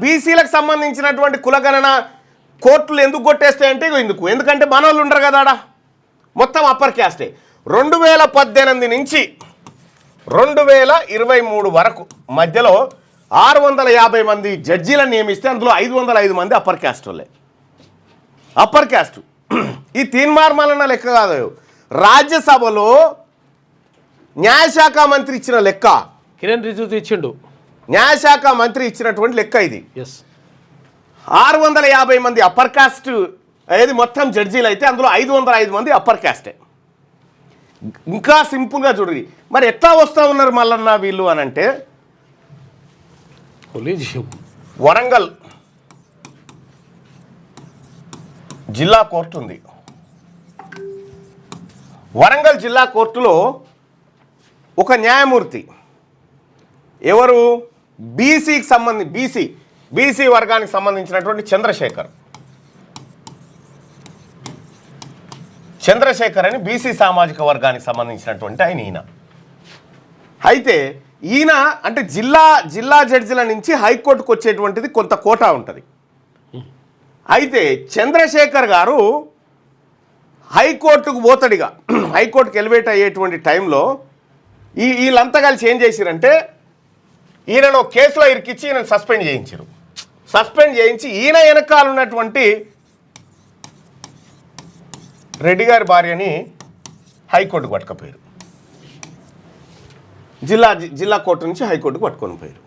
బీసీలకు సంబంధించినటువంటి కులగణన కోర్టులు ఎందుకు కొట్టేస్తాయంటే ఎందుకంటే మనోళ్ళు ఉండరు కదా ఆడ, మొత్తం అప్పర్ క్యాస్టే. 2018 నుంచి 2023 వరకు మధ్యలో 650 మంది జడ్జీలను నియమిస్తే అందులో 505 మంది అప్పర్ క్యాస్ట్ వాళ్ళే. అప్పర్ క్యాస్ట్ ఈ తీన్మార్మలన్న లెక్క కాదు, రాజ్యసభలో న్యాయశాఖ మంత్రి ఇచ్చిన లెక్క, కిరణ్ రిజిజు ఇచ్చిండు, న్యాయశాఖ మంత్రి ఇచ్చినటువంటి లెక్క ఇది. 650 మంది అప్పర్ కాస్ట్ ఏది మొత్తం జడ్జీలు అయితే అందులో 505 మంది అప్పర్ కాస్టే. ఇంకా సింపుల్గా చూడండి, మరి ఎట్లా వస్తూ ఉన్నారు మల్లన్న వీళ్ళు అని అంటే, వరంగల్ జిల్లా కోర్టు ఉంది. వరంగల్ జిల్లా కోర్టులో ఒక న్యాయమూర్తి ఎవరు, బీసీ వర్గానికి సంబంధించినటువంటి చంద్రశేఖర్ అని బీసీ సామాజిక వర్గానికి సంబంధించినటువంటి ఈయన. అయితే ఈయన అంటే జిల్లా జడ్జిల నుంచి హైకోర్టుకు వచ్చేటువంటిది కొంత కోటా ఉంటుంది. అయితే చంద్రశేఖర్ గారు హైకోర్టుకు పోతాడిగా, హైకోర్టుకు ఎలివేట్ అయ్యేటువంటి టైంలో వీళ్ళంతా కలిసి ఏం చేసిరంటే ఈయనను కేసులో ఇరికిచ్చి ఈయనను సస్పెండ్ చేయించి ఈయన వెనకాల ఉన్నటువంటి రెడ్డి గారి భార్యని హైకోర్టుకు పట్టుకపోయారు. జిల్లా కోర్టు నుంచి హైకోర్టుకు పట్టుకొని పోయారు.